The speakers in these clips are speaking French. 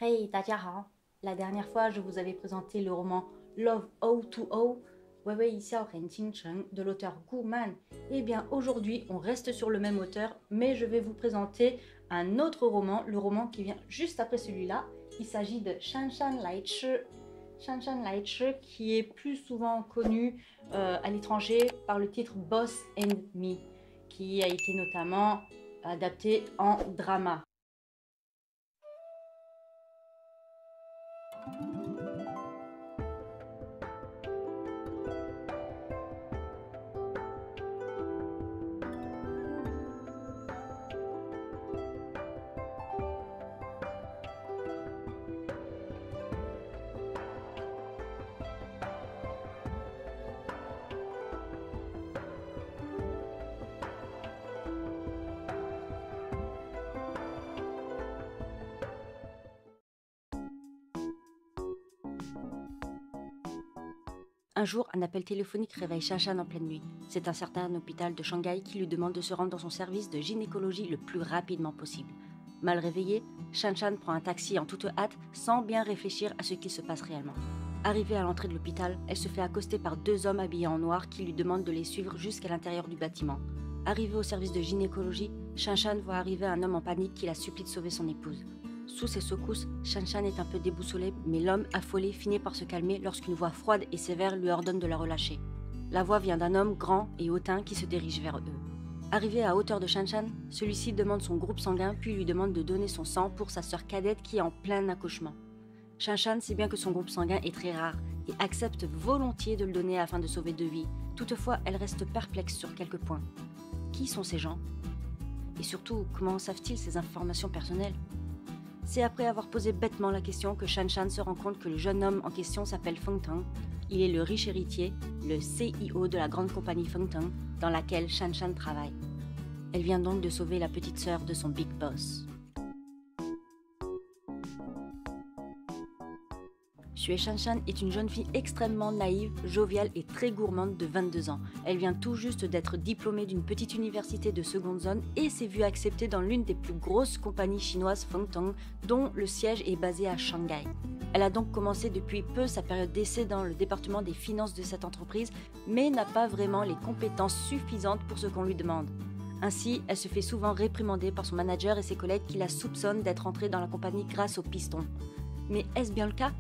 Hey, 大家好! La dernière fois, je vous avais présenté le roman Love O2O, Weiwei Xiao Ren Qingcheng de l'auteur Gu Man. Eh bien, aujourd'hui, on reste sur le même auteur, mais je vais vous présenter un autre roman, le roman qui vient juste après celui-là. Il s'agit de Shanshan Laichi. Shanshan Laichi, qui est plus souvent connu à l'étranger par le titre Boss and Me, qui a été notamment adapté en drama. Un jour, un appel téléphonique réveille Shanshan en pleine nuit. C'est un certain hôpital de Shanghai qui lui demande de se rendre dans son service de gynécologie le plus rapidement possible. Mal réveillée, Shanshan prend un taxi en toute hâte sans bien réfléchir à ce qui se passe réellement. Arrivée à l'entrée de l'hôpital, elle se fait accoster par deux hommes habillés en noir qui lui demandent de les suivre jusqu'à l'intérieur du bâtiment. Arrivée au service de gynécologie, Shanshan voit arriver un homme en panique qui la supplie de sauver son épouse. Sous ses secousses, Shanshan est un peu déboussolé, mais l'homme affolé finit par se calmer lorsqu'une voix froide et sévère lui ordonne de la relâcher. La voix vient d'un homme grand et hautain qui se dirige vers eux. Arrivé à hauteur de Shanshan, celui-ci demande son groupe sanguin puis lui demande de donner son sang pour sa sœur cadette qui est en plein accouchement. Shanshan sait bien que son groupe sanguin est très rare et accepte volontiers de le donner afin de sauver deux vies. Toutefois, elle reste perplexe sur quelques points. Qui sont ces gens? Et surtout, comment savent-ils ces informations personnelles? C'est après avoir posé bêtement la question que Shanshan se rend compte que le jeune homme en question s'appelle Feng Teng. Il est le riche héritier, le CIO de la grande compagnie Feng Teng, dans laquelle Shanshan travaille. Elle vient donc de sauver la petite sœur de son big boss. Xue Shanshan est une jeune fille extrêmement naïve, joviale et très gourmande de 22 ans. Elle vient tout juste d'être diplômée d'une petite université de seconde zone et s'est vue acceptée dans l'une des plus grosses compagnies chinoises Feng Teng, dont le siège est basé à Shanghai. Elle a donc commencé depuis peu sa période d'essai dans le département des finances de cette entreprise, mais n'a pas vraiment les compétences suffisantes pour ce qu'on lui demande. Ainsi, elle se fait souvent réprimander par son manager et ses collègues qui la soupçonnent d'être entrée dans la compagnie grâce au piston. Mais est-ce bien le cas?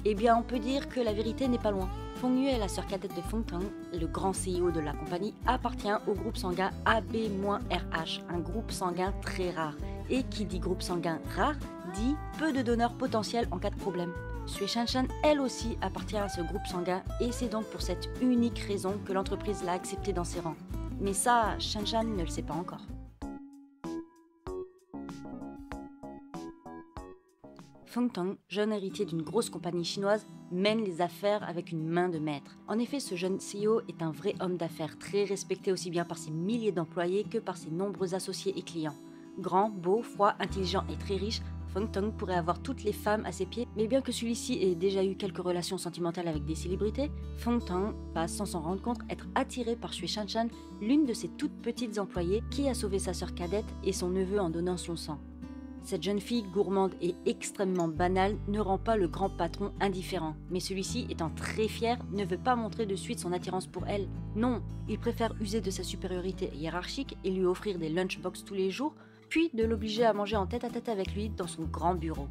Eh bien, on peut dire que la vérité n'est pas loin. Feng Yue, la sœur cadette de Feng Teng, le grand CEO de la compagnie, appartient au groupe sanguin AB-RH, un groupe sanguin très rare. Et qui dit groupe sanguin rare, dit peu de donneurs potentiels en cas de problème. Xue Shanshan, elle aussi, appartient à ce groupe sanguin et c'est donc pour cette unique raison que l'entreprise l'a acceptée dans ses rangs. Mais ça, Shanshan ne le sait pas encore. Feng Teng, jeune héritier d'une grosse compagnie chinoise, mène les affaires avec une main de maître. En effet, ce jeune CEO est un vrai homme d'affaires, très respecté aussi bien par ses milliers d'employés que par ses nombreux associés et clients. Grand, beau, froid, intelligent et très riche, Feng Teng pourrait avoir toutes les femmes à ses pieds, mais bien que celui-ci ait déjà eu quelques relations sentimentales avec des célébrités, Feng Teng va, sans s'en rendre compte, être attiré par Xue Shanshan, l'une de ses toutes petites employées qui a sauvé sa sœur cadette et son neveu en donnant son sang. Cette jeune fille gourmande et extrêmement banale ne rend pas le grand patron indifférent, mais celui-ci, étant très fier, ne veut pas montrer de suite son attirance pour elle. Non, il préfère user de sa supériorité hiérarchique et lui offrir des lunchbox tous les jours, puis de l'obliger à manger en tête-à-tête avec lui dans son grand bureau.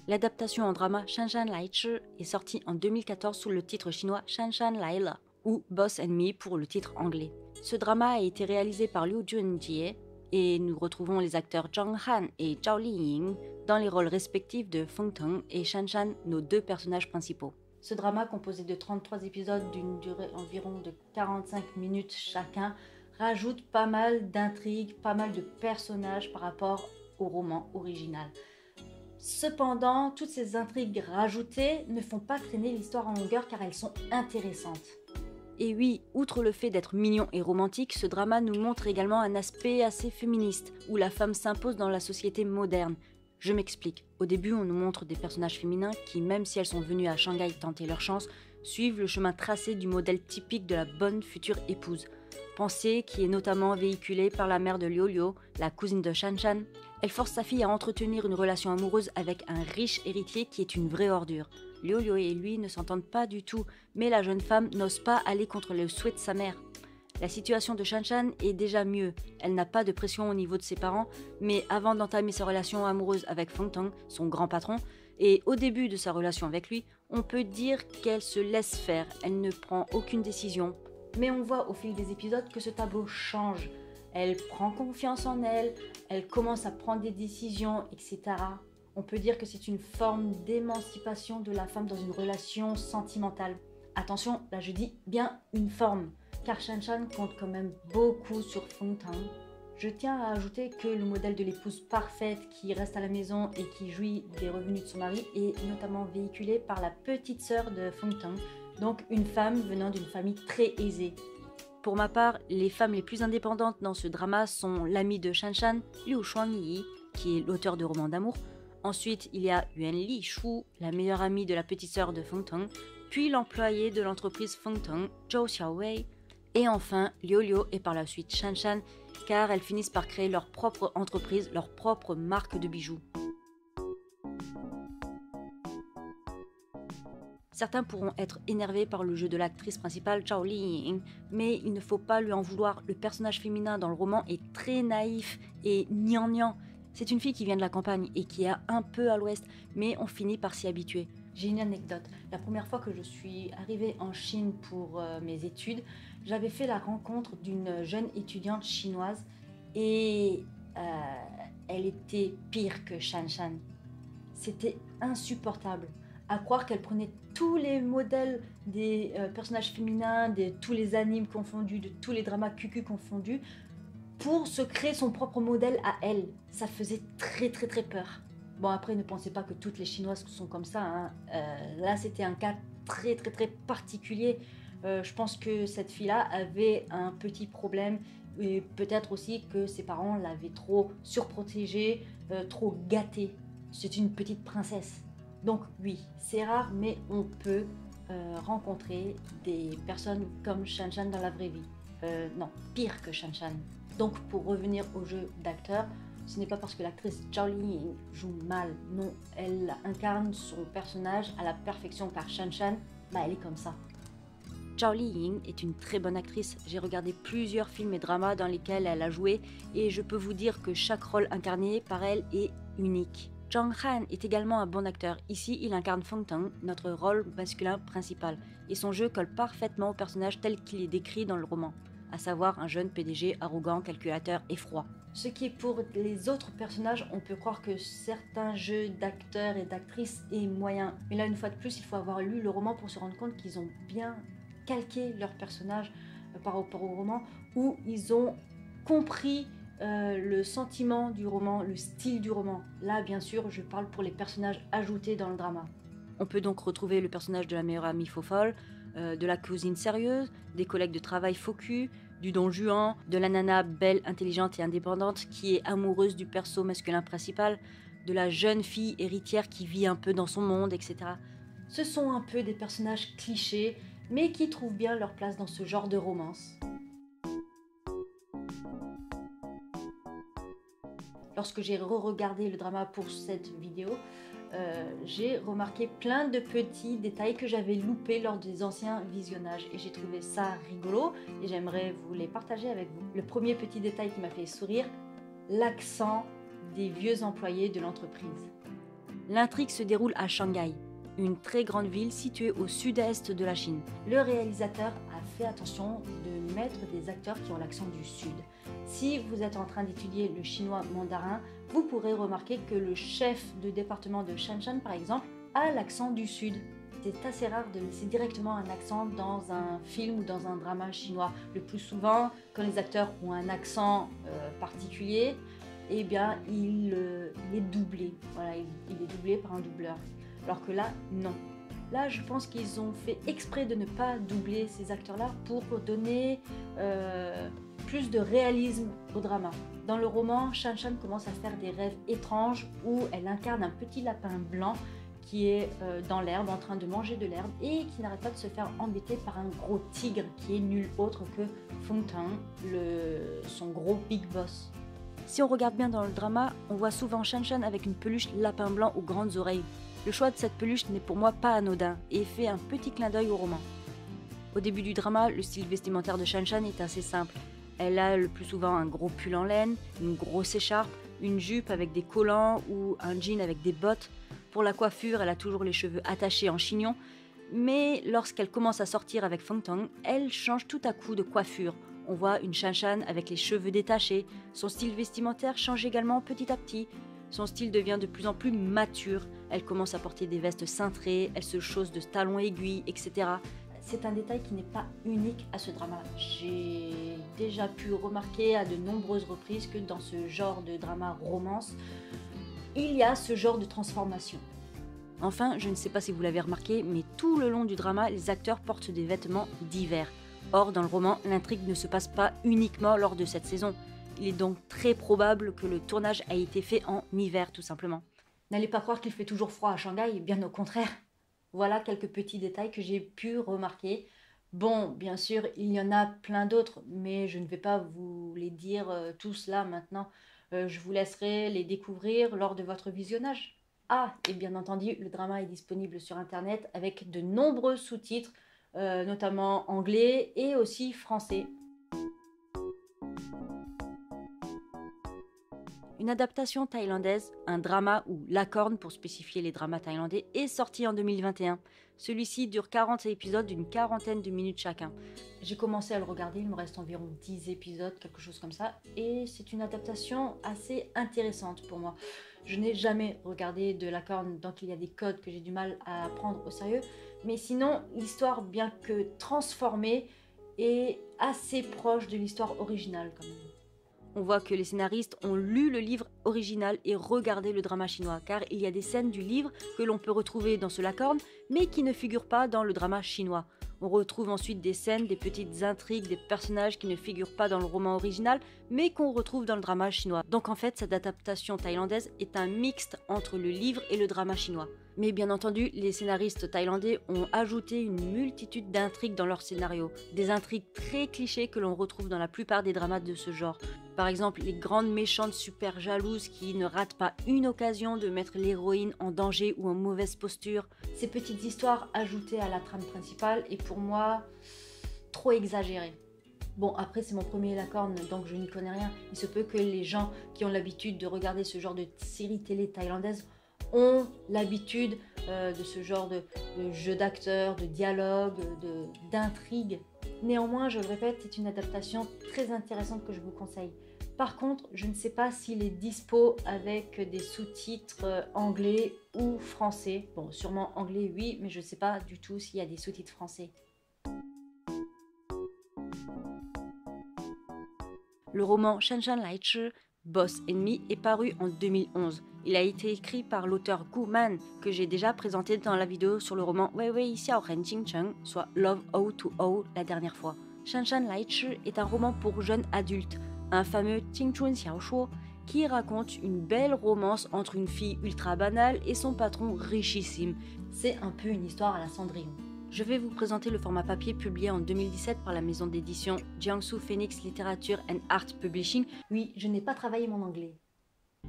L'adaptation en drama Shanshan Laichi est sortie en 2014 sous le titre chinois Shanshan Laila, ou Boss and Me pour le titre anglais. Ce drama a été réalisé par Liu Junjie et nous retrouvons les acteurs Zhang Han et Zhao Liying dans les rôles respectifs de Feng Teng et Shanshan, nos deux personnages principaux. Ce drama, composé de 33 épisodes d'une durée environ de 45 minutes chacun, rajoute pas mal d'intrigues, pas mal de personnages par rapport au roman original. Cependant, toutes ces intrigues rajoutées ne font pas traîner l'histoire en longueur car elles sont intéressantes. Et oui, outre le fait d'être mignon et romantique, ce drama nous montre également un aspect assez féministe, où la femme s'impose dans la société moderne. Je m'explique. Au début, on nous montre des personnages féminins qui, même si elles sont venues à Shanghai tenter leur chance, suivent le chemin tracé du modèle typique de la bonne future épouse. pensée qui est notamment véhiculée par la mère de Liu Liu, la cousine de Shan Shan. Elle force sa fille à entretenir une relation amoureuse avec un riche héritier qui est une vraie ordure. Liu Liu et lui ne s'entendent pas du tout, mais la jeune femme n'ose pas aller contre le souhait de sa mère. La situation de Shan Shan est déjà mieux, elle n'a pas de pression au niveau de ses parents, mais avant d'entamer sa relation amoureuse avec Feng Tong, son grand patron, et au début de sa relation avec lui, on peut dire qu'elle se laisse faire, elle ne prend aucune décision. Mais on voit au fil des épisodes que ce tableau change. Elle prend confiance en elle, elle commence à prendre des décisions, etc. On peut dire que c'est une forme d'émancipation de la femme dans une relation sentimentale. Attention, là je dis bien une forme, car Shan Shan compte quand même beaucoup sur Feng Tong. Je tiens à ajouter que le modèle de l'épouse parfaite qui reste à la maison et qui jouit des revenus de son mari est notamment véhiculé par la petite sœur de Feng Tong, donc une femme venant d'une famille très aisée. Pour ma part, les femmes les plus indépendantes dans ce drama sont l'amie de Shan Shan, Liu Shuangyi, qui est l'auteur de romans d'amour. Ensuite, il y a Yuan Li Shu, la meilleure amie de la petite sœur de Feng Tong, puis l'employé de l'entreprise Feng Tong, Zhou Xiaowei, et enfin Liu Liu et par la suite Shan Shan, car elles finissent par créer leur propre entreprise, leur propre marque de bijoux. Certains pourront être énervés par le jeu de l'actrice principale Zhao Liying, mais il ne faut pas lui en vouloir, le personnage féminin dans le roman est très naïf et gnangnan. C'est une fille qui vient de la campagne et qui est un peu à l'ouest, mais on finit par s'y habituer. J'ai une anecdote. La première fois que je suis arrivée en Chine pour mes études, j'avais fait la rencontre d'une jeune étudiante chinoise et elle était pire que Shan Shan. C'était insupportable. À croire qu'elle prenait tous les modèles des personnages féminins, de tous les animes confondus, de tous les dramas cucu confondus, pour se créer son propre modèle à elle. Ça faisait très très très peur. Bon, après, ne pensez pas que toutes les Chinoises sont comme ça, hein. Là, c'était un cas très très très particulier. Je pense que cette fille-là avait un petit problème et peut-être aussi que ses parents l'avaient trop surprotégée, trop gâtée. C'est une petite princesse. Donc oui, c'est rare, mais on peut rencontrer des personnes comme Shan Shan dans la vraie vie. Non, pire que Shan Shan. Donc pour revenir au jeu d'acteur, ce n'est pas parce que l'actrice Zhao Liying joue mal, non, elle incarne son personnage à la perfection car Shan Shan, elle est comme ça. Zhao Liying est une très bonne actrice, j'ai regardé plusieurs films et dramas dans lesquels elle a joué et je peux vous dire que chaque rôle incarné par elle est unique. Zhang Han est également un bon acteur, ici il incarne Feng Tong, notre rôle masculin principal, et son jeu colle parfaitement au personnage tel qu'il est décrit dans le roman, à savoir un jeune PDG arrogant, calculateur et froid. Ce qui est pour les autres personnages, on peut croire que certains jeux d'acteurs et d'actrices est moyen. Mais là, une fois de plus, il faut avoir lu le roman pour se rendre compte qu'ils ont bien calqué leur personnage par rapport au roman, où ils ont compris le sentiment du roman, le style du roman. Là, bien sûr, je parle pour les personnages ajoutés dans le drama. On peut donc retrouver le personnage de la meilleure amie faux folle, de la cousine sérieuse, des collègues de travail faux cul, du don Juan, de la nana belle, intelligente et indépendante qui est amoureuse du perso masculin principal, de la jeune fille héritière qui vit un peu dans son monde, etc. Ce sont un peu des personnages clichés, mais qui trouvent bien leur place dans ce genre de romance. Lorsque j'ai re-regardé le drama pour cette vidéo, j'ai remarqué plein de petits détails que j'avais loupés lors des anciens visionnages et j'ai trouvé ça rigolo et j'aimerais vous les partager avec vous. Le premier petit détail qui m'a fait sourire, l'accent des vieux employés de l'entreprise. L'intrigue se déroule à Shanghai, une très grande ville située au sud-est de la Chine. Le réalisateur a fait attention de mettre des acteurs qui ont l'accent du sud. Si vous êtes en train d'étudier le chinois mandarin, vous pourrez remarquer que le chef de département de Shan Shan, par exemple, a l'accent du sud. C'est assez rare de laisser directement un accent dans un film ou dans un drama chinois. Le plus souvent, quand les acteurs ont un accent particulier, eh bien, il est doublé. Voilà, il est doublé par un doubleur. Alors que là, non. Là, je pense qu'ils ont fait exprès de ne pas doubler ces acteurs-là pour donner plus de réalisme au drama. Dans le roman, Shan Shan commence à faire des rêves étranges où elle incarne un petit lapin blanc qui est dans l'herbe en train de manger de l'herbe et qui n'arrête pas de se faire embêter par un gros tigre qui est nul autre que Feng Tang, son gros big boss. Si on regarde bien dans le drama, on voit souvent Shan Shan avec une peluche lapin blanc aux grandes oreilles. Le choix de cette peluche n'est pour moi pas anodin et fait un petit clin d'œil au roman. Au début du drama, le style vestimentaire de Shan Shan est assez simple. Elle a le plus souvent un gros pull en laine, une grosse écharpe, une jupe avec des collants ou un jean avec des bottes. Pour la coiffure, elle a toujours les cheveux attachés en chignon. Mais lorsqu'elle commence à sortir avec Feng Tang, elle change tout à coup de coiffure. On voit une Shan Shan avec les cheveux détachés. Son style vestimentaire change également petit à petit. Son style devient de plus en plus mature. Elle commence à porter des vestes cintrées, elle se chausse de talons aiguilles, etc. C'est un détail qui n'est pas unique à ce drama. J'ai déjà pu remarquer à de nombreuses reprises que dans ce genre de drama romance, il y a ce genre de transformation. Enfin, je ne sais pas si vous l'avez remarqué, mais tout le long du drama, les acteurs portent des vêtements divers. Or, dans le roman, l'intrigue ne se passe pas uniquement lors de cette saison. Il est donc très probable que le tournage a été fait en hiver, tout simplement. N'allez pas croire qu'il fait toujours froid à Shanghai, bien au contraire. Voilà quelques petits détails que j'ai pu remarquer. Bon, bien sûr, il y en a plein d'autres, mais je ne vais pas vous les dire tous là maintenant. Je vous laisserai les découvrir lors de votre visionnage. Ah, et bien entendu, le drama est disponible sur Internet avec de nombreux sous-titres, notamment anglais et aussi français. Une adaptation thaïlandaise, un drama ou La Corne pour spécifier les dramas thaïlandais, est sorti en 2021. Celui-ci dure 40 épisodes d'une quarantaine de minutes chacun. J'ai commencé à le regarder, il me reste environ 10 épisodes, quelque chose comme ça, et c'est une adaptation assez intéressante pour moi. Je n'ai jamais regardé de La Corne, donc il y a des codes que j'ai du mal à prendre au sérieux, mais sinon, l'histoire, bien que transformée, est assez proche de l'histoire originale quand même. On voit que les scénaristes ont lu le livre original et regardé le drama chinois, car il y a des scènes du livre que l'on peut retrouver dans ce La Corne, mais qui ne figurent pas dans le drama chinois. On retrouve ensuite des scènes, des petites intrigues, des personnages qui ne figurent pas dans le roman original, mais qu'on retrouve dans le drama chinois. Donc en fait, cette adaptation thaïlandaise est un mixte entre le livre et le drama chinois. Mais bien entendu, les scénaristes thaïlandais ont ajouté une multitude d'intrigues dans leur scénario. Des intrigues très clichés que l'on retrouve dans la plupart des dramas de ce genre. Par exemple, les grandes méchantes super jalouses qui ne ratent pas une occasion de mettre l'héroïne en danger ou en mauvaise posture. Ces petites histoires ajoutées à la trame principale est pour moi trop exagérée. Bon, après c'est mon premier La Corne, donc je n'y connais rien. Il se peut que les gens qui ont l'habitude de regarder ce genre de séries télé thaïlandaises ont l'habitude de ce genre de jeu d'acteurs, de dialogue, d'intrigue. Néanmoins, je le répète, c'est une adaptation très intéressante que je vous conseille. Par contre, je ne sais pas s'il est dispo avec des sous-titres anglais ou français. Bon, sûrement anglais, oui, mais je ne sais pas du tout s'il y a des sous-titres français. Le roman Shan Shan Lai Chi, Boss Ennemi, est paru en 2011. Il a été écrit par l'auteur Gu Man, que j'ai déjà présenté dans la vidéo sur le roman Wei Wei Xiao Ren Jing Cheng, soit Love O2O la dernière fois. Shan Shan Lai Chi est un roman pour jeunes adultes, un fameux Qingchun Xiaoshuo qui raconte une belle romance entre une fille ultra banale et son patron richissime. C'est un peu une histoire à la Cendrillon. Je vais vous présenter le format papier publié en 2017 par la maison d'édition Jiangsu Phoenix Literature and Art Publishing. Oui, je n'ai pas travaillé mon anglais.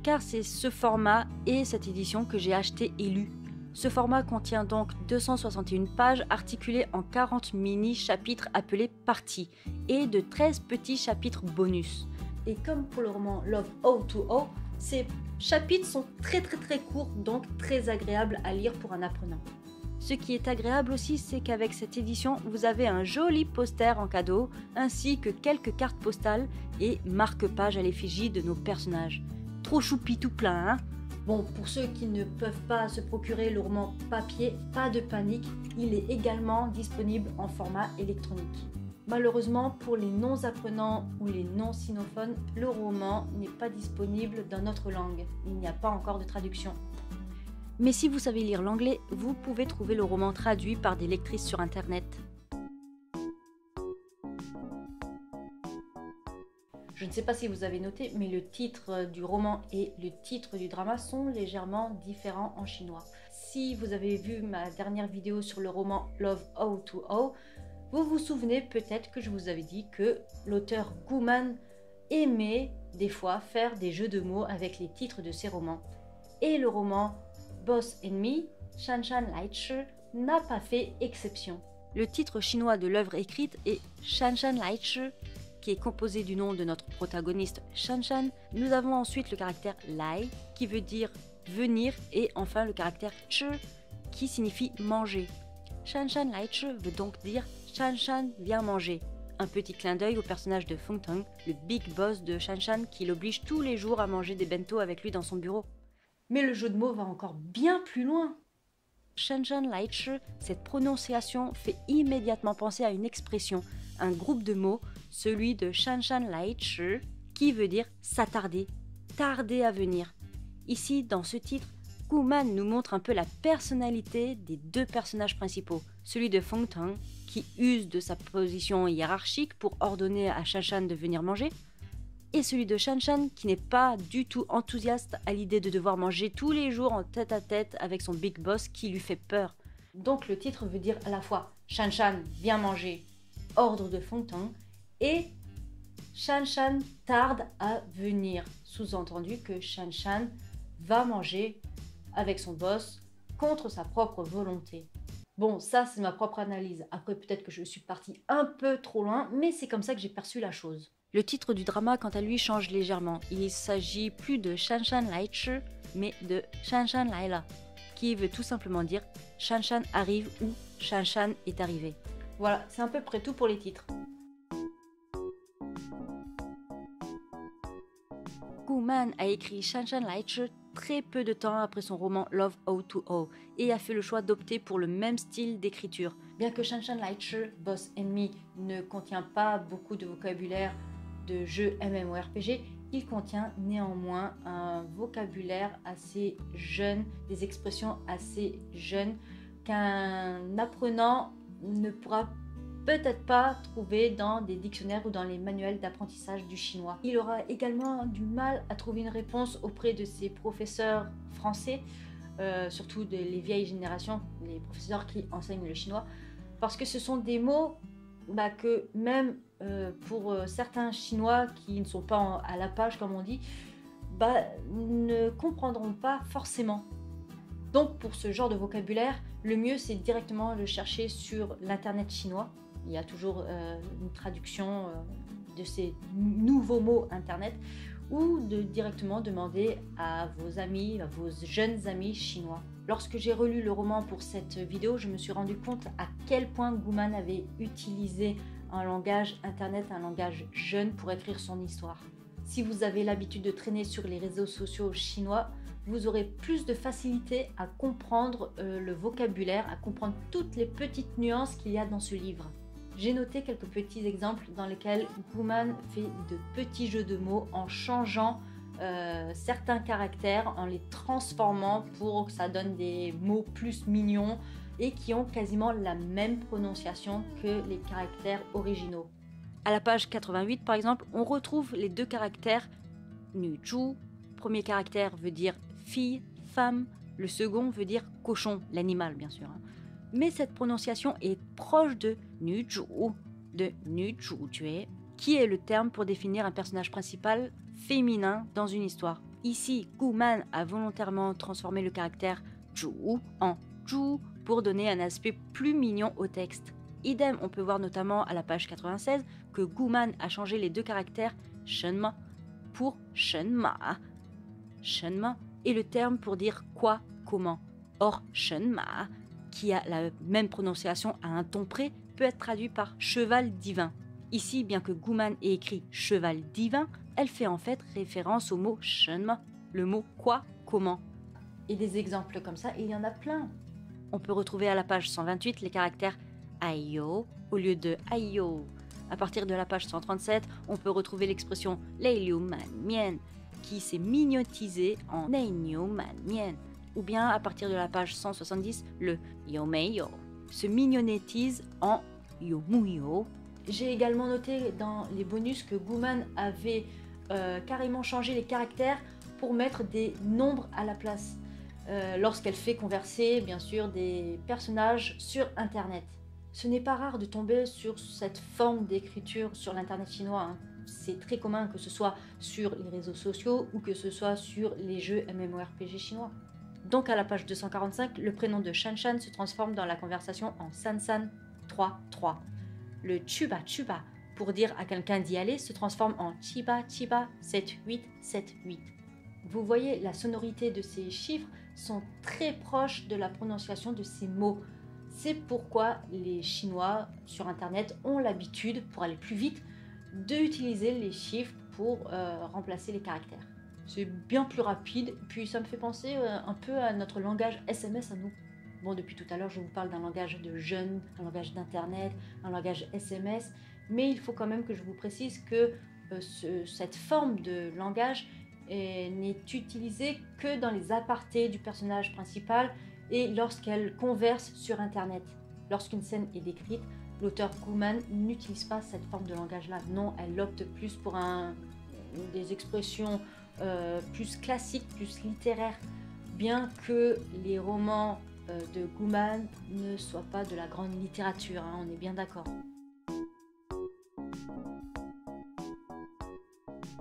Car c'est ce format et cette édition que j'ai acheté et lu. Ce format contient donc 261 pages articulées en 40 mini-chapitres appelés parties et de 13 petits chapitres bonus. Et comme pour le roman Love O2O, ces chapitres sont très courts, donc très agréables à lire pour un apprenant. Ce qui est agréable aussi, c'est qu'avec cette édition, vous avez un joli poster en cadeau, ainsi que quelques cartes postales et marque-pages à l'effigie de nos personnages. Trop choupi tout plein, hein? Bon, pour ceux qui ne peuvent pas se procurer le roman papier, pas de panique, il est également disponible en format électronique. Malheureusement, pour les non-apprenants ou les non-sinophones, le roman n'est pas disponible dans notre langue. Il n'y a pas encore de traduction. Mais si vous savez lire l'anglais, vous pouvez trouver le roman traduit par des lectrices sur Internet. Je ne sais pas si vous avez noté, mais le titre du roman et le titre du drama sont légèrement différents en chinois. Si vous avez vu ma dernière vidéo sur le roman Love O2O, vous vous souvenez peut-être que je vous avais dit que l'auteur Gu Man aimait des fois faire des jeux de mots avec les titres de ses romans. Et le roman Boss and Me, Shanshan Laichi, n'a pas fait exception. Le titre chinois de l'œuvre écrite est Shanshan Laichi, qui est composé du nom de notre protagoniste Shanshan. Nous avons ensuite le caractère Lai, qui veut dire venir, et enfin le caractère Chi, qui signifie manger. Shanshan Laichi veut donc dire Shanshan vient manger. Un petit clin d'œil au personnage de Feng Tong, le big boss de Shanshan qui l'oblige tous les jours à manger des bento avec lui dans son bureau. Mais le jeu de mots va encore bien plus loin. Shanshan Laichi, cette prononciation fait immédiatement penser à une expression, un groupe de mots, celui de Shanshan Laichi, qui veut dire s'attarder, tarder à venir. Ici, dans ce titre, Gu Man nous montre un peu la personnalité des deux personnages principaux, celui de Feng Tong, qui use de sa position hiérarchique pour ordonner à Shanshan de venir manger, et celui de Shanshan qui n'est pas du tout enthousiaste à l'idée de devoir manger tous les jours en tête-à-tête avec son big boss qui lui fait peur. Donc le titre veut dire à la fois Shanshan vient manger, ordre de Feng Tong, et Shanshan tarde à venir, sous-entendu que Shanshan va manger avec son boss contre sa propre volonté. Bon, ça c'est ma propre analyse. Après peut-être que je suis partie un peu trop loin, mais c'est comme ça que j'ai perçu la chose. Le titre du drama, quant à lui, change légèrement. Il s'agit plus de Shanshan Laichi, mais de Shanshan Laila, qui veut tout simplement dire Shanshan arrive ou Shanshan est arrivé. Voilà, c'est à peu près tout pour les titres. Gu Man a écrit Shanshan Laichi très peu de temps après son roman Love O2O et a fait le choix d'opter pour le même style d'écriture. Bien que Shanshan Laichi, Boss and Me, ne contient pas beaucoup de vocabulaire de jeux MMORPG, il contient néanmoins un vocabulaire assez jeune, des expressions assez jeunes qu'un apprenant ne pourra peut-être pas trouver dans des dictionnaires ou dans les manuels d'apprentissage du chinois. Il aura également du mal à trouver une réponse auprès de ses professeurs français, surtout les vieilles générations, les professeurs qui enseignent le chinois, parce que ce sont des mots que même pour certains Chinois qui ne sont pas à la page comme on dit, ne comprendront pas forcément. Donc pour ce genre de vocabulaire, le mieux c'est directement le chercher sur l'internet chinois. Il y a toujours une traduction de ces nouveaux mots internet, ou de directement demander à vos amis, à vos jeunes amis chinois. Lorsque j'ai relu le roman pour cette vidéo, je me suis rendu compte à quel point Gu Man avait utilisé un langage internet, un langage jeune pour écrire son histoire. Si vous avez l'habitude de traîner sur les réseaux sociaux chinois, vous aurez plus de facilité à comprendre le vocabulaire, à comprendre toutes les petites nuances qu'il y a dans ce livre. J'ai noté quelques petits exemples dans lesquels Gu Man fait de petits jeux de mots en changeant certains caractères, en les transformant pour que ça donne des mots plus mignons et qui ont quasiment la même prononciation que les caractères originaux. À la page 88 par exemple, on retrouve les deux caractères Nu Zhu. Premier caractère veut dire fille, femme, le second veut dire cochon, l'animal bien sûr. Mais cette prononciation est proche de Nu Zhu, de Nu Zhu Jue, qui est le terme pour définir un personnage principal féminin dans une histoire. Ici, Gu Man a volontairement transformé le caractère Zhu en Zhu pour donner un aspect plus mignon au texte. Idem, on peut voir notamment à la page 96 que Gu Man a changé les deux caractères Shenma pour Shenma. Shenma est le terme pour dire quoi, comment. Or, Shenma, qui a la même prononciation à un ton près, peut être traduit par cheval divin. Ici, bien que Gu Man ait écrit cheval divin, elle fait en fait référence au mot Shenma, le mot quoi, comment. Et des exemples comme ça, il y en a plein. On peut retrouver à la page 128 les caractères Ayo au lieu de Ayo. À partir de la page 137, on peut retrouver l'expression Lei Liu Man Mian qui s'est mignotisée en Nei Niu Man Mian. Ou bien à partir de la page 170, le Yo Mei Yo se mignonétise en Yo Mu Yo. J'ai également noté dans les bonus que Guman avait carrément changé les caractères pour mettre des nombres à la place lorsqu'elle fait converser bien sûr des personnages sur internet. Ce n'est pas rare de tomber sur cette forme d'écriture sur l'internet chinois, hein. C'est très commun que ce soit sur les réseaux sociaux ou que ce soit sur les jeux MMORPG chinois. Donc à la page 245, le prénom de Shanshan se transforme dans la conversation en Sansan 33. Le Chuba Chuba pour dire à quelqu'un d'y aller se transforme en Chiba Chiba 7878. Vous voyez, la sonorité de ces chiffres sont très proches de la prononciation de ces mots. C'est pourquoi les Chinois sur internet ont l'habitude, pour aller plus vite, d'utiliser les chiffres pour remplacer les caractères. C'est bien plus rapide, puis ça me fait penser un peu à notre langage SMS à nous. Bon, depuis tout à l'heure, je vous parle d'un langage de jeunes, un langage d'internet, un langage SMS, mais il faut quand même que je vous précise que cette forme de langage n'est utilisée que dans les apartés du personnage principal et lorsqu'elle converse sur internet. Lorsqu'une scène est décrite, l'auteur Guman n'utilise pas cette forme de langage-là. Non, elle opte plus pour des expressions plus classiques, plus littéraires, bien que les romans de Guman ne soient pas de la grande littérature, hein, on est bien d'accord.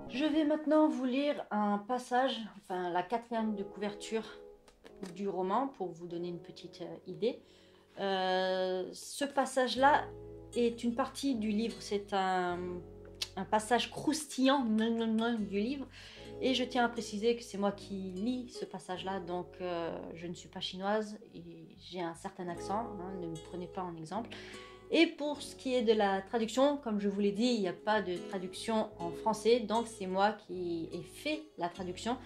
Je vais maintenant vous lire un passage, enfin la 4e de couverture du roman pour vous donner une petite idée. Ce passage-là est une partie du livre, c'est un passage croustillant du livre et je tiens à préciser que c'est moi qui lis ce passage-là, donc je ne suis pas chinoise et j'ai un certain accent, hein, ne me prenez pas en exemple. Et pour ce qui est de la traduction, comme je vous l'ai dit, il n'y a pas de traduction en français, donc c'est moi qui ai fait la traduction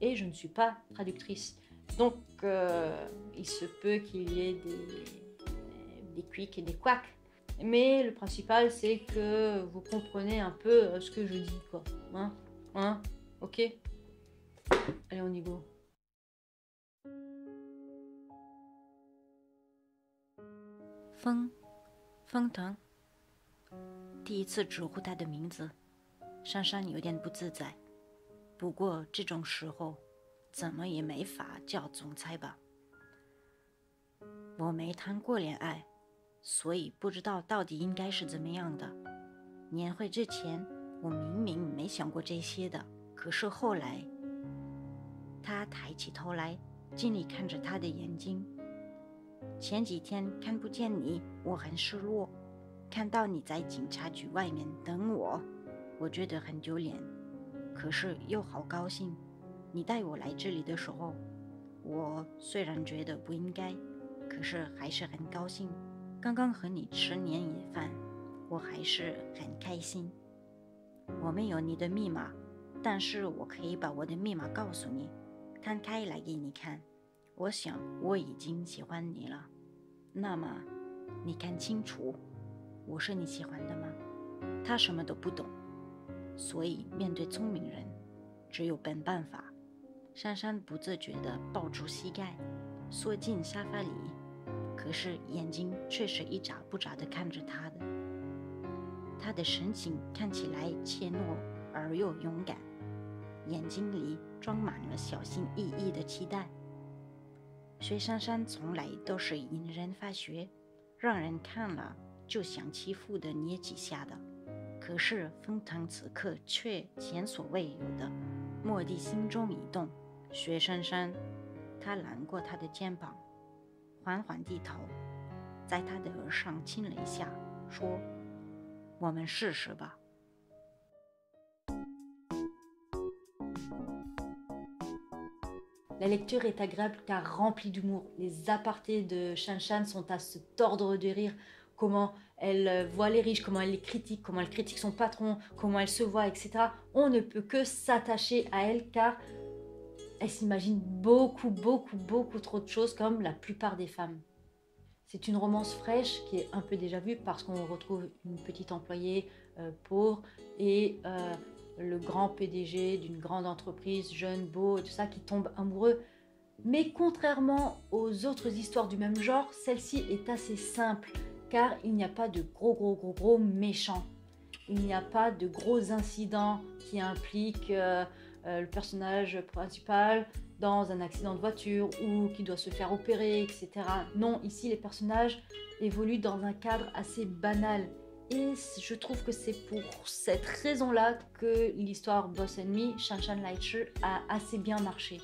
et je ne suis pas traductrice. Donc il se peut qu'il y ait des quics et des couacs. Mais le principal, c'est que vous comprenez un peu ce que je dis, quoi. Hein? Ok? Allez, on y go. 风腾。第一次直呼他的名字，珊珊有点不自在。不过这种时候，怎么也没法叫总裁吧。我没谈过恋爱，所以不知道到底应该是怎么样的。年会之前，我明明没想过这些的，可是后来，他抬起头来，尽力看着他的眼睛。前几天看不见你，我很失落。看到你在警察局外面等我，我觉得很丢脸，可是又好高兴。你带我来这里的时候，我虽然觉得不应该，可是还是很高兴。刚刚和你吃年夜饭，我还是很开心。我没有你的密码，但是我可以把我的密码告诉你，摊开来给你看。我想我已经喜欢你了，那么你看清楚，我是你喜欢的吗？他什么都不懂，所以面对聪明人，只有笨办法。珊珊不自觉地抱住膝盖，缩进沙发里，可是眼睛却是一眨不眨地看着他的。他的神情看起来怯懦而又勇敢，眼睛里装满了小心翼翼的期待。薛珊珊从来都是引人发觉，让人看了就想欺负的捏几下的。可是风腾此刻却前所未有的，蓦地心中一动。薛珊珊，他揽过他的肩膀，缓缓低头，在他的额上亲了一下，说：“我们试试吧。” La lecture est agréable car remplie d'humour. Les apartés de Shanshan sont à se tordre de rire. Comment elle voit les riches, comment elle les critique, comment elle critique son patron, comment elle se voit, etc. On ne peut que s'attacher à elle car elle s'imagine beaucoup trop de choses comme la plupart des femmes. C'est une romance fraîche qui est un peu déjà vue parce qu'on retrouve une petite employée pauvre et le grand PDG d'une grande entreprise, jeune, beau et tout ça, qui tombe amoureux. Mais contrairement aux autres histoires du même genre, celle-ci est assez simple car il n'y a pas de gros méchants. Il n'y a pas de gros incidents qui impliquent le personnage principal dans un accident de voiture ou qui doit se faire opérer, etc. Non, ici les personnages évoluent dans un cadre assez banal. Et je trouve que c'est pour cette raison-là que l'histoire Boss Enemy, Shanshan Lightshi, a assez bien marché.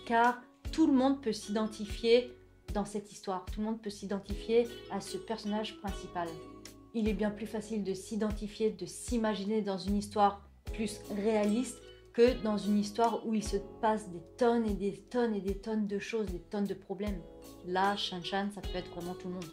Car tout le monde peut s'identifier dans cette histoire, tout le monde peut s'identifier à ce personnage principal. Il est bien plus facile de s'identifier, de s'imaginer dans une histoire plus réaliste que dans une histoire où il se passe des tonnes et des tonnes et des tonnes de choses, des tonnes de problèmes. Là, Shanshan, ça peut être vraiment tout le monde.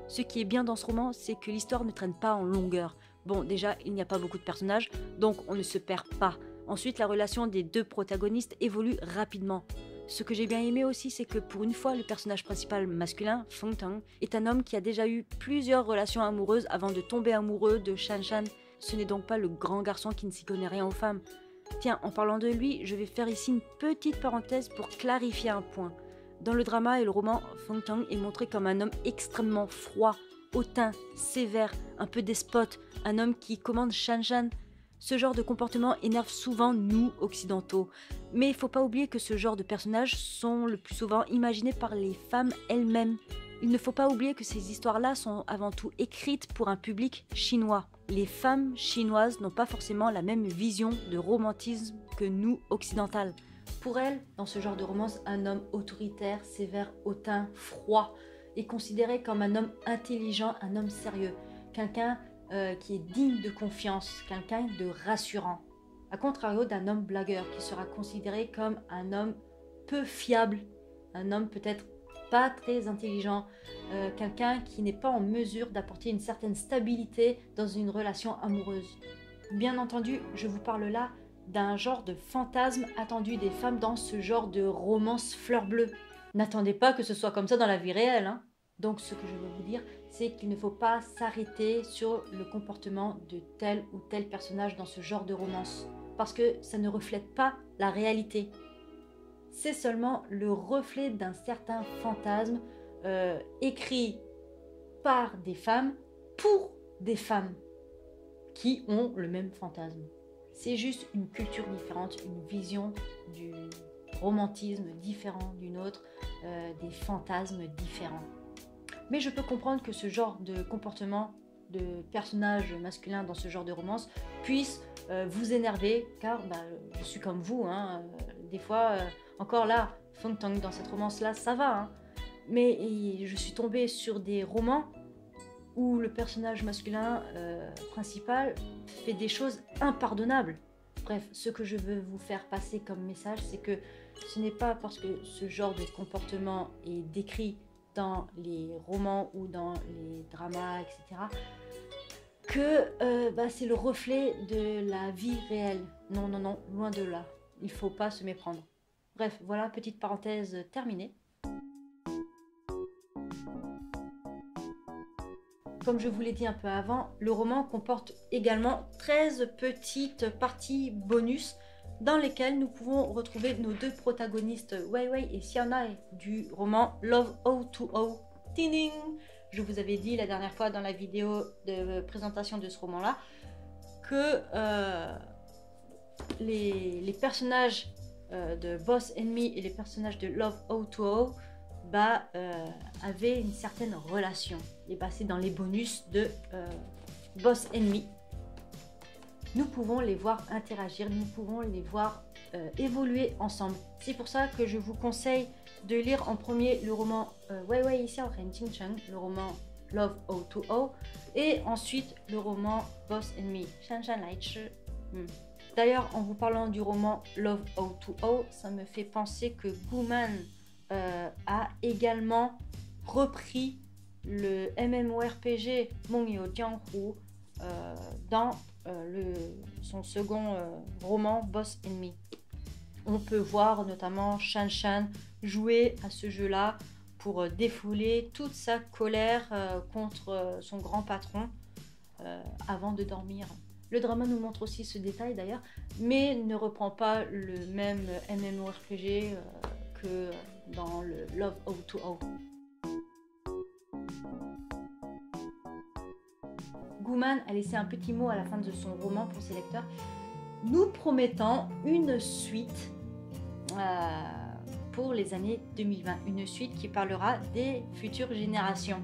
Ce qui est bien dans ce roman, c'est que l'histoire ne traîne pas en longueur. Bon, déjà, il n'y a pas beaucoup de personnages, donc on ne se perd pas. Ensuite, la relation des deux protagonistes évolue rapidement. Ce que j'ai bien aimé aussi, c'est que pour une fois, le personnage principal masculin, Feng Tang, est un homme qui a déjà eu plusieurs relations amoureuses avant de tomber amoureux de Shanshan. Ce n'est donc pas le grand garçon qui ne s'y connaît rien aux femmes. Tiens, en parlant de lui, je vais faire ici une petite parenthèse pour clarifier un point. Dans le drama et le roman, Feng Tang est montré comme un homme extrêmement froid, hautain, sévère, un peu despote, un homme qui commande Shanshan. Ce genre de comportement énerve souvent nous, occidentaux. Mais il faut pas oublier que ce genre de personnages sont le plus souvent imaginés par les femmes elles-mêmes. Il ne faut pas oublier que ces histoires-là sont avant tout écrites pour un public chinois. Les femmes chinoises n'ont pas forcément la même vision de romantisme que nous, occidentales. Pour elles, dans ce genre de romance, un homme autoritaire, sévère, hautain, froid est considéré comme un homme intelligent, un homme sérieux, quelqu'un qui est digne de confiance, quelqu'un de rassurant. A contrario d'un homme blagueur qui sera considéré comme un homme peu fiable, un homme peut-être pas très intelligent, quelqu'un qui n'est pas en mesure d'apporter une certaine stabilité dans une relation amoureuse. Bien entendu, je vous parle là d'un genre de fantasme attendu des femmes dans ce genre de romance fleur bleue. N'attendez pas que ce soit comme ça dans la vie réelle, hein. Donc ce que je veux vous dire, c'est qu'il ne faut pas s'arrêter sur le comportement de tel ou tel personnage dans ce genre de romance, parce que ça ne reflète pas la réalité. C'est seulement le reflet d'un certain fantasme écrit par des femmes pour des femmes qui ont le même fantasme. C'est juste une culture différente, une vision du romantisme différent d'une autre, des fantasmes différents. Mais je peux comprendre que ce genre de comportement de personnage masculin dans ce genre de romance puisse vous énerver, car je suis comme vous, hein, des fois, encore là, Feng Tang dans cette romance-là, ça va, hein, mais je suis tombée sur des romans où le personnage masculin principal fait des choses impardonnables. Bref, ce que je veux vous faire passer comme message, c'est que ce n'est pas parce que ce genre de comportement est décrit dans les romans ou dans les dramas, etc., que c'est le reflet de la vie réelle. Non, non, non, loin de là. Il ne faut pas se méprendre. Bref, voilà, petite parenthèse terminée. Comme je vous l'ai dit un peu avant, le roman comporte également 13 petites parties bonus dans lesquelles nous pouvons retrouver nos deux protagonistes Wei Wei et Xiaonai du roman Love O2O. Ding ding. Je vous avais dit la dernière fois dans la vidéo de présentation de ce roman-là que les personnages de Boss Enemy et les personnages de Love O2O avaient une certaine relation. Et c'est dans les bonus de Boss Enemy. Nous pouvons les voir interagir, nous pouvons les voir évoluer ensemble. C'est pour ça que je vous conseille de lire en premier le roman Wei Wei Xiao Ren Qing Cheng, le roman Love O2O, et ensuite le roman Boss Enemy Shanshan Lightshi. D'ailleurs, en vous parlant du roman Love O2O, ça me fait penser que Guman a également repris le MMORPG Mongyo Jianghu dans son second roman Boss Enemy. On peut voir notamment Shanshan jouer à ce jeu-là pour défouler toute sa colère contre son grand patron avant de dormir. Le drama nous montre aussi ce détail d'ailleurs, mais ne reprend pas le même MMORPG que dans le Love O2O. Gouman a laissé un petit mot à la fin de son roman pour ses lecteurs, nous promettant une suite pour les années 2020. Une suite qui parlera des futures générations.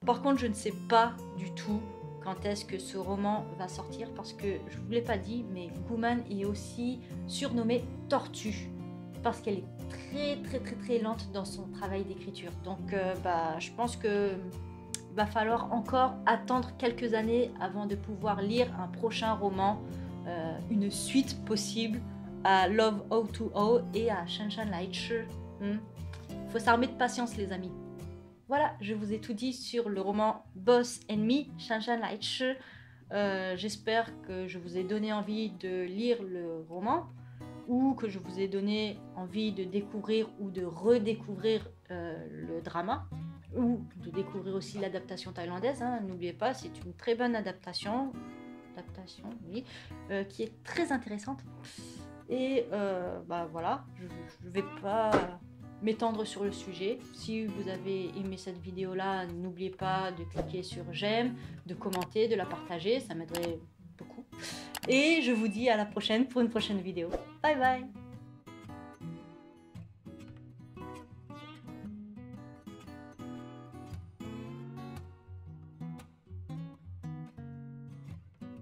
Par contre, je ne sais pas du tout quand est-ce que ce roman va sortir parce que je ne vous l'ai pas dit, mais Gouman est aussi surnommée Tortue parce qu'elle est très lente dans son travail d'écriture. Donc je pense que il va falloir encore attendre quelques années avant de pouvoir lire un prochain roman, une suite possible à Love O2O et à Shanshan Laichi. Faut s'armer de patience les amis. Voilà, je vous ai tout dit sur le roman Boss and Me, Shanshan Laichi. J'espère que je vous ai donné envie de lire le roman ou que je vous ai donné envie de découvrir ou de redécouvrir le drama ou de découvrir aussi l'adaptation thaïlandaise. N'oubliez pas, c'est une très bonne adaptation oui, qui est très intéressante. Et voilà, je ne vais pas m'étendre sur le sujet. Si vous avez aimé cette vidéo-là, n'oubliez pas de cliquer sur j'aime, de commenter, de la partager, ça m'aiderait beaucoup. Et je vous dis à la prochaine pour une prochaine vidéo. Bye bye!